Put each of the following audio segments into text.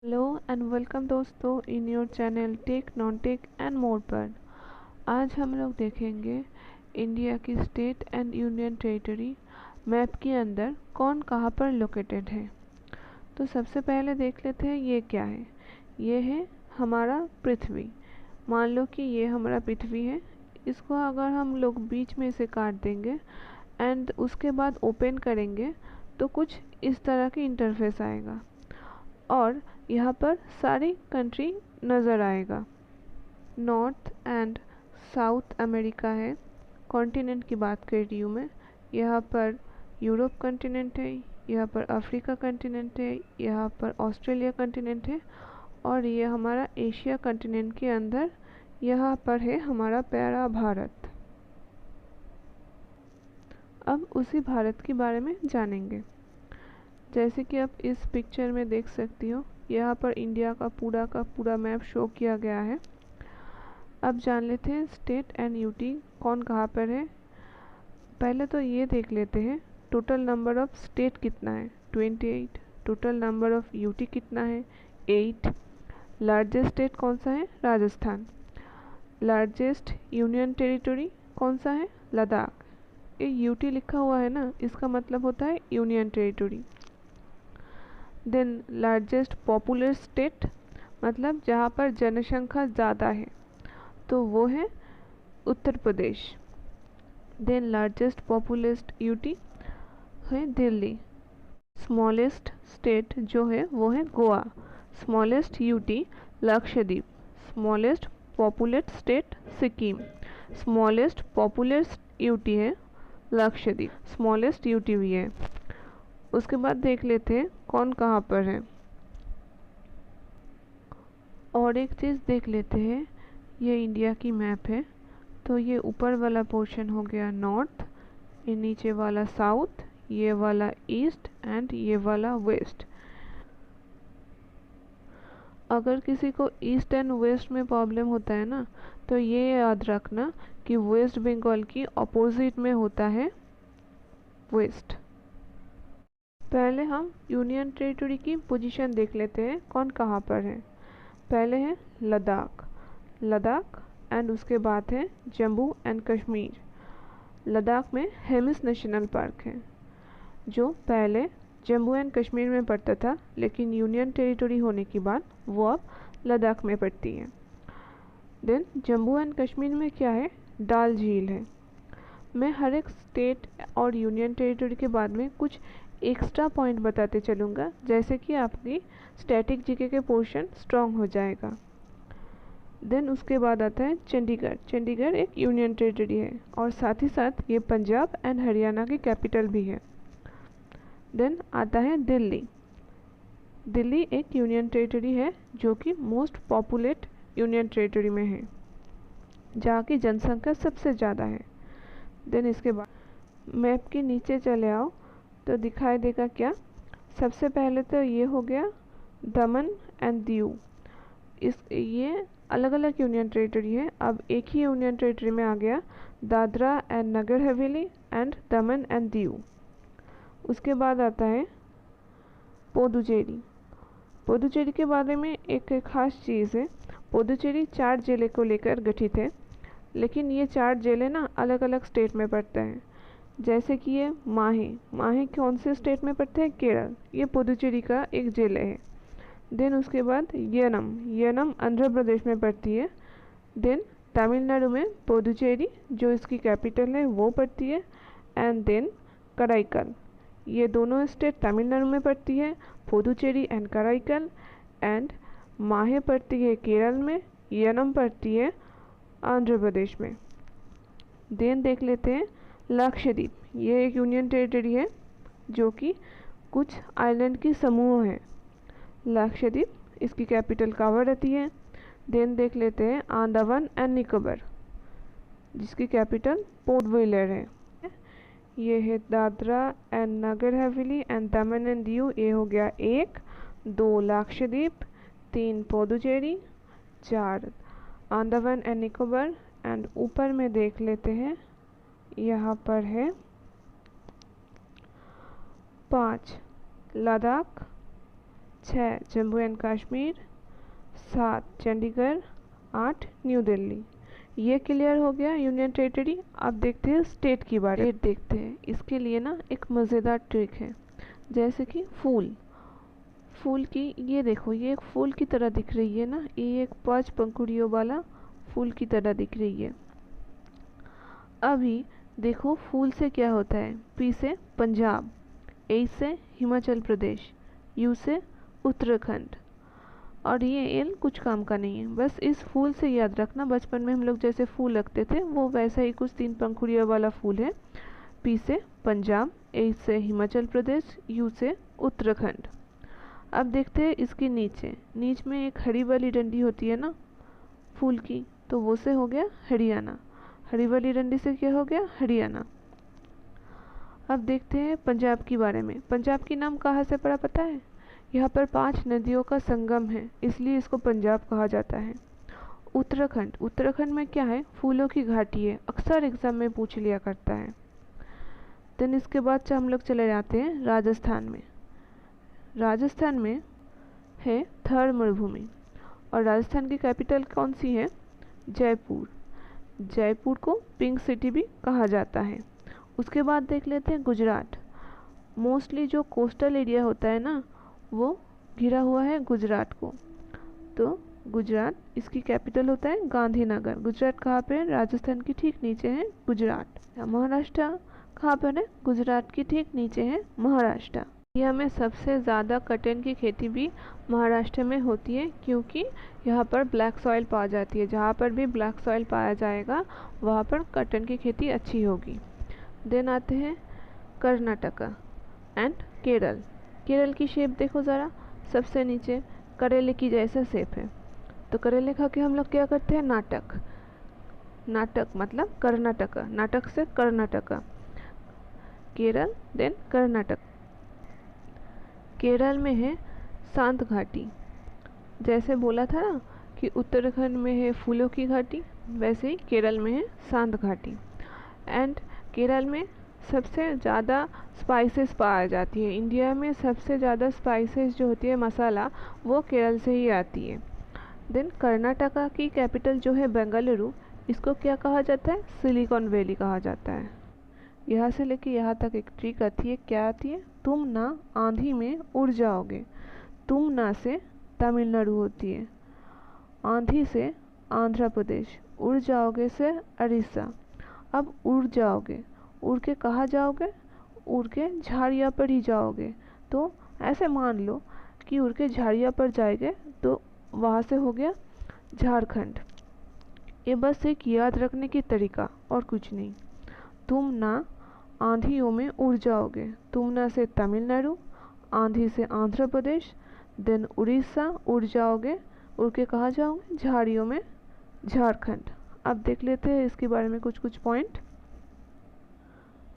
Hello and welcome दोस्तों in your channel tech non tech and more पर। आज हम लोग देखेंगे इंडिया की state and union territory map के अंदर कौन कहाँ पर लोकेटेड है। तो सबसे पहले देख लेते हैं ये क्या है। ये है हमारा पृथ्वी। मान लो कि ये हमारा पृथ्वी है। इसको अगर हम लोग बीच में से काट देंगे एंड उसके बाद ओपन करेंगे तो कुछ इस तरह की इंटरफेस आएगा और यहाँ पर सारी कंट्री नज़र आएगा। नॉर्थ एंड साउथ अमेरिका है। कॉन्टिनेंट की बात कर रही हूँ मैं। यहाँ पर यूरोप कॉन्टिनेंट है, यहाँ पर अफ्रीका कॉन्टिनेंट है, यहाँ पर ऑस्ट्रेलिया कॉन्टिनेंट है और ये हमारा एशिया कॉन्टिनेंट के अंदर यहाँ पर है हमारा प्यारा भारत। अब उसी भारत के बारे में जानेंगे। जैसे कि आप इस पिक्चर में देख सकती हो, यहाँ पर इंडिया का पूरा मैप शो किया गया है। अब जान लेते हैं स्टेट एंड यूटी कौन कहाँ पर है। पहले तो ये देख लेते हैं टोटल नंबर ऑफ स्टेट कितना है, 28। टोटल नंबर ऑफ यूटी कितना है, 8। लार्जेस्ट स्टेट कौन सा है, राजस्थान। लार्जेस्ट यूनियन टेरिटरी कौन सा है, लद्दाख। ये यूटी लिखा हुआ है ना, इसका मतलब होता है union territory. Then largest popular state मतलब जहाँ पर जनसंख्या ज़्यादा है तो वो है Uttar Pradesh. Then largest populous UT है दिल्ली। स्मॉलेस्ट स्टेट जो है वो है Goa. Smallest UT Lakshadweep. Smallest populate state Sikkim. Smallest popular UT है लक्षद्वीप। स्मॉलेस्ट यूटी भी है। उसके बाद देख लेते हैं कौन कहाँ पर है। और एक चीज़ देख लेते हैं, ये इंडिया की मैप है तो ये ऊपर वाला पोर्शन हो गया नॉर्थ, ये नीचे वाला साउथ, ये वाला ईस्ट एंड ये वाला वेस्ट। अगर किसी को ईस्ट एंड वेस्ट में प्रॉब्लम होता है ना तो ये याद रखना कि वेस्ट बंगाल की अपोजिट में होता है वेस्ट। पहले हम यूनियन टेरिटरी की पोजीशन देख लेते हैं कौन कहाँ पर है। पहले है लद्दाख एंड उसके बाद है जम्मू एंड कश्मीर। लद्दाख में हेमिस नेशनल पार्क है जो पहले जम्मू एंड कश्मीर में पड़ता था, लेकिन यूनियन टेरिटरी होने के बाद वो अब लद्दाख में पड़ती है। देन जम्मू एंड कश्मीर में क्या है, डल झील है। मैं हर एक स्टेट और यूनियन टेरिटरी के बाद में कुछ एक्स्ट्रा पॉइंट बताते चलूँगा, जैसे कि आपकी स्टैटिक जीके के पोर्शन स्ट्रॉन्ग हो जाएगा। देन उसके बाद आता है चंडीगढ़। चंडीगढ़ एक यूनियन टेरिटरी है और साथ ही साथ ये पंजाब एंड हरियाणा की कैपिटल भी है। देन आता है दिल्ली। दिल्ली एक यूनियन टेरिटरी है जो कि मोस्ट पॉपुलेट यूनियन टेरिटरी में है, जहाँ की जनसंख्या सबसे ज़्यादा है। देन इसके बाद मैप के नीचे चले आओ तो दिखाई देगा क्या, सबसे पहले तो ये हो गया दमन एंड दीव। ये अलग अलग यूनियन टेरिटरी है, अब एक ही यूनियन टेरिटरी में आ गया Dadra and Nagar Haveli and Daman and Diu. उसके बाद आता है पुदुचेरी। पुदुचेरी के बारे में एक खास चीज़ है, पुदुचेरी 4 जिले को लेकर गठित है, लेकिन ये 4 जिले ना अलग अलग स्टेट में पड़ते हैं। जैसे कि ये माहे कौन से स्टेट में पड़ते हैं, केरल। ये पुदुचेरी का एक जिले है। देन उसके बाद यनम आंध्र प्रदेश में पड़ती है। देन तमिलनाडु में पुदुचेरी जो इसकी कैपिटल है वो पड़ती है। एंड देन कराईकल, ये दोनों स्टेट तमिलनाडु में पड़ती है, पुदुचेरी एंड कराईकल। एंड माहे पड़ती है केरल में, यनम पड़ती है आंध्र प्रदेश में। देन देख लेते हैं लक्षद्वीप। ये एक यूनियन टेरिटरी है जो कि कुछ आइलैंड की समूह है। लक्षद्वीप इसकी कैपिटल कावा रहती है। देन देख लेते हैं अंडमान एंड निकोबार जिसकी कैपिटल पोर्ट ब्लेयर है। ये है Dadra and Nagar Haveli and Daman and Diu. ये हो गया 1, 2 लक्षद्वीप, 3 पुदुचेरी, 4 अंडमान एंड निकोबार। एंड ऊपर में देख लेते हैं यहाँ पर है 5 लद्दाख, 6 जम्मू एंड कश्मीर, 7 चंडीगढ़, 8 न्यू दिल्ली। ये क्लियर हो गया यूनियन टेरिटरी। अब देखते हैं स्टेट की बारे में। देखते हैं इसके लिए ना एक मज़ेदार ट्रिक है, जैसे कि फूल की, ये देखो ये एक फूल की तरह दिख रही है ना, ये एक 5 पंखुड़ियों वाला फूल की तरह दिख रही है। अभी देखो फूल से क्या होता है, पी से पंजाब, ए से हिमाचल प्रदेश, यू से उत्तराखंड, और ये एल कुछ काम का नहीं है। बस इस फूल से याद रखना, बचपन में हम लोग जैसे फूल रखते थे वो वैसा ही कुछ 3 पंखुड़ियों वाला फूल है। पी से पंजाब, ए से हिमाचल प्रदेश, यू से उत्तराखंड। अब देखते हैं इसके नीच में एक हरी वाली डंडी होती है ना फूल की, तो वो से हो गया हरियाणा। हरी वाली डंडी से क्या हो गया, हरियाणा। अब देखते हैं पंजाब के बारे में। पंजाब की नाम कहाँ से पड़ा पता है? यहाँ पर 5 नदियों का संगम है, इसलिए इसको पंजाब कहा जाता है। उत्तराखंड में क्या है, फूलों की घाटी है, अक्सर एग्जाम में पूछ लिया करता है। देन इसके बाद हम लोग चले जाते हैं राजस्थान में है थर मरुभूमि, और राजस्थान की कैपिटल कौन सी है, जयपुर को पिंक सिटी भी कहा जाता है। उसके बाद देख लेते हैं गुजरात। मोस्टली जो कोस्टल एरिया होता है ना वो घिरा हुआ है गुजरात को, तो गुजरात, इसकी कैपिटल होता है गांधीनगर। गुजरात कहाँ पे है, राजस्थान की ठीक नीचे है गुजरात। महाराष्ट्र कहाँ पर है, गुजरात की ठीक नीचे है महाराष्ट्र। इंडिया में सबसे ज़्यादा कॉटन की खेती भी महाराष्ट्र में होती है, क्योंकि यहाँ पर ब्लैक सॉइल पाई जाती है। जहाँ पर भी ब्लैक सॉइल पाया जाएगा वहाँ पर कॉटन की खेती अच्छी होगी। देन आते हैं कर्नाटका एंड केरल की शेप देखो ज़रा, सबसे नीचे करेले की जैसा शेप है। तो करेले खा के हम लोग क्या करते हैं, नाटक मतलब कर्नाटका, नाटक से कर्नाटका, केरल देन कर्नाटक। केरल में है शांत घाटी, जैसे बोला था ना कि उत्तराखंड में है फूलों की घाटी, वैसे ही केरल में है शांत घाटी। एंड केरल में सबसे ज़्यादा स्पाइसेस पाई जाती है। इंडिया में सबसे ज़्यादा स्पाइसेस जो होती है, मसाला, वो केरल से ही आती है। देन कर्नाटका की कैपिटल जो है बेंगलुरु, इसको क्या कहा जाता है, सिलिकॉन वैली कहा जाता है। यहाँ से लेके यहाँ तक एक ट्रिक आती है, क्या आती है, तुम ना आंधी में उड़ जाओगे। तुम ना से तमिलनाडु होती है, आंधी से आंध्र प्रदेश, उड़ जाओगे से उड़ीसा। अब उड़ जाओगे, उड़ के कहाँ जाओगे, उड़ के झाड़िया पर ही जाओगे। तो ऐसे मान लो कि उड़ के झाड़िया पर जाएंगे तो वहाँ से हो गया झारखंड। ये बस एक याद रखने की तरीका और कुछ नहीं। तुम ना आंधियों में उड़ जाओगे, तुम ना से तमिलनाडु, आंधी से आंध्र प्रदेश, देन उड़ीसा, उड़ जाओगे, उड़ के कहाँ जाओगे, झाड़ियों में झारखंड। अब देख लेते हैं इसके बारे में कुछ पॉइंट।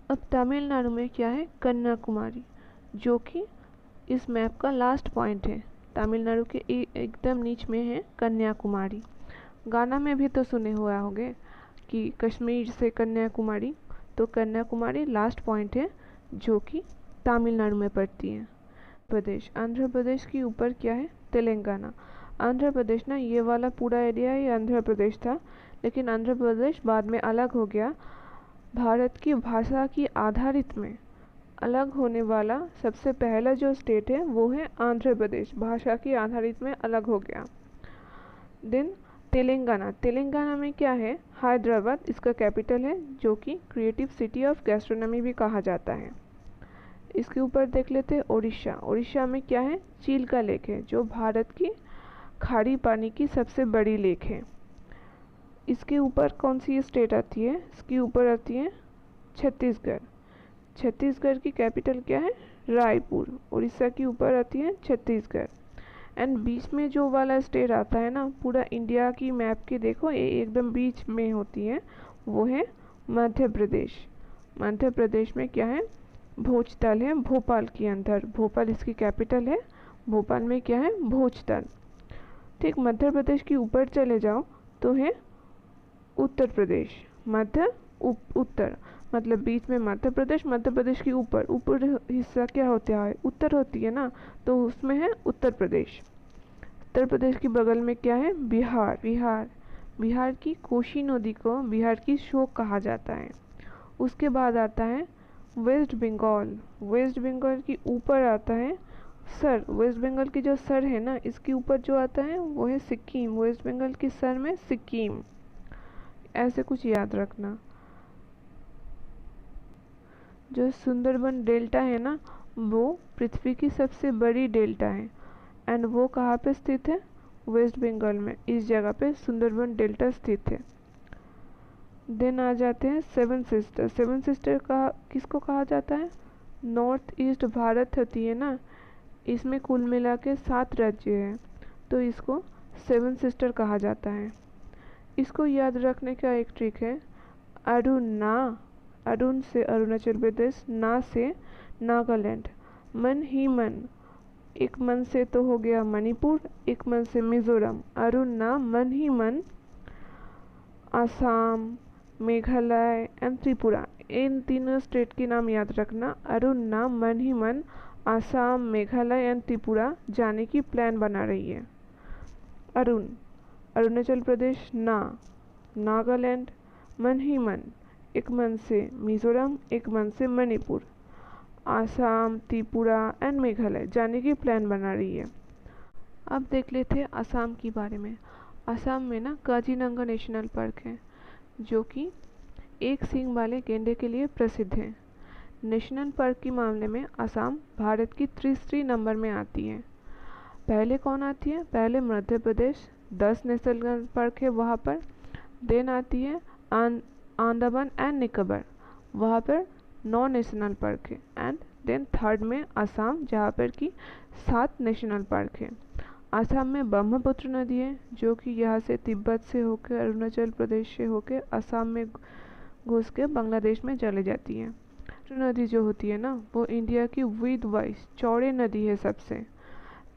अब तमिलनाडु में क्या है, कन्याकुमारी, जो कि इस मैप का लास्ट पॉइंट है। तमिलनाडु के एकदम नीच में है कन्याकुमारी। गाना में भी तो सुने हुआ होंगे कि कश्मीर से कन्याकुमारी, तो कन्याकुमारी लास्ट पॉइंट है जो कि तमिलनाडु में पड़ती है। आंध्र प्रदेश के ऊपर क्या है, तेलंगाना। आंध्र प्रदेश ना, ये वाला पूरा एरिया ही आंध्र प्रदेश था, लेकिन आंध्र प्रदेश बाद में अलग हो गया। भारत की भाषा की आधारित में अलग होने वाला सबसे पहला जो स्टेट है वो है आंध्र प्रदेश, भाषा की आधारित में अलग हो गया। देन तेलंगाना में क्या है, हैदराबाद इसका कैपिटल है, जो कि क्रिएटिव सिटी ऑफ गैस्ट्रोनॉमी भी कहा जाता है। इसके ऊपर देख लेते हैं उड़ीसा में क्या है, चिल्का लेक है, जो भारत की खारी पानी की सबसे बड़ी लेक है। इसके ऊपर कौन सी स्टेट आती है, इसके ऊपर आती है छत्तीसगढ़ की कैपिटल क्या है, रायपुर। उड़ीसा की ऊपर आती है छत्तीसगढ़। एंड बीच में जो वाला स्टेट आता है ना, पूरा इंडिया की मैप के देखो ये एकदम बीच में होती है, वो है मध्य प्रदेश में क्या है, भोजताल है, भोपाल के अंदर। भोपाल इसकी कैपिटल है, भोपाल में क्या है, भोजताल। ठीक, मध्य प्रदेश के ऊपर चले जाओ तो है उत्तर प्रदेश, उत्तर। मतलब बीच में मध्य प्रदेश, मध्य प्रदेश के ऊपर, ऊपर हिस्सा क्या होता है, उत्तर होती है ना, तो उसमें है उत्तर प्रदेश। उत्तर प्रदेश के बगल में क्या है, बिहार। बिहार की कोसी नदी को बिहार की शोक कहा जाता है। उसके बाद आता है वेस्ट बंगाल। वेस्ट बंगाल की ऊपर आता है सर, वेस्ट बंगाल की जो सर है ना, इसके ऊपर जो आता है वो है सिक्किम। वेस्ट बंगाल की सर में सिक्किम, ऐसे कुछ याद रखना। जो सुंदरबन डेल्टा है ना, वो पृथ्वी की सबसे बड़ी डेल्टा है, एंड वो कहाँ पे स्थित है, वेस्ट बंगाल में। इस जगह पे सुंदरबन डेल्टा स्थित है। देन आ जाते हैं सेवन सिस्टर। सेवन सिस्टर का किसको कहा जाता है, नॉर्थ ईस्ट भारत होती है ना, इसमें कुल मिला के 7 राज्य हैं, तो इसको सेवन सिस्टर कहा जाता है। इसको याद रखने का एक ट्रिक है, अरुण से अरुणाचल प्रदेश, ना से नागालैंड, मन ही मन, एक मन से तो हो गया मणिपुर, एक मन से मिजोरम, अरुण ना मन ही मन आसाम, मेघालय एंड त्रिपुरा। इन तीनों स्टेट के नाम याद रखना। अरुण ना मन ही मन आसाम, मेघालय एंड त्रिपुरा जाने की प्लान बना रही है। अरुण अरुणाचल प्रदेश, ना नागालैंड, मन ही मन, एक मन से मिजोरम, एक मन से मणिपुर, आसाम, त्रिपुरा एंड मेघालय जाने की प्लान बना रही है। अब देख लेते हैं असम के बारे में। असम में ना काजीरंगा नेशनल पार्क है, जो कि एक सींग वाले गेंडे के लिए प्रसिद्ध है। नेशनल पार्क के मामले में असम भारत की तीसरी नंबर में आती है। पहले कौन आती है, पहले मध्य प्रदेश, 10 नेशनल पार्क है वहाँ पर। देन आती है अंडमान एंड निकोबार, वहाँ पर 9 नेशनल पार्क है। एंड देन थर्ड में असम, जहाँ पर कि 7 नेशनल पार्क है। असम में ब्रह्मपुत्र नदी है, जो कि यहाँ से तिब्बत से होकर अरुणाचल प्रदेश से होकर असम में घुस के बांग्लादेश में चले जाती है। नदी जो होती है ना, वो इंडिया की विद वाइज चौड़े नदी है सबसे,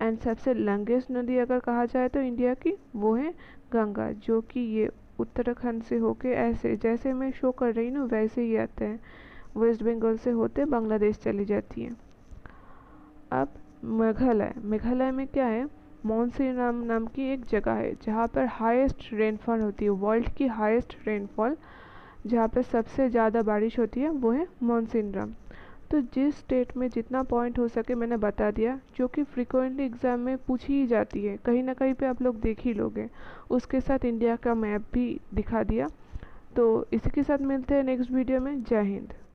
एंड सबसे लंगेस्ट नदी अगर कहा जाए तो इंडिया की वो है गंगा, जो कि ये उत्तराखंड से होके ऐसे जैसे मैं शो कर रही हूँ वैसे ही आते हैं, वेस्ट बंगाल से होते बांग्लादेश चली जाती है। अब मेघालय में क्या है, मॉन्सून नाम की एक जगह है जहाँ पर हाईएस्ट रेनफॉल होती है, वर्ल्ड की हाईएस्ट रेनफॉल जहाँ पर सबसे ज़्यादा बारिश होती है वो है मॉन्सून। तो जिस स्टेट में जितना पॉइंट हो सके मैंने बता दिया, जो कि फ्रिक्वेंटली एग्ज़ाम में पूछी ही जाती है, कहीं ना कहीं पे आप लोग देख ही लोगे। उसके साथ इंडिया का मैप भी दिखा दिया। तो इसी के साथ मिलते हैं नेक्स्ट वीडियो में। जय हिंद।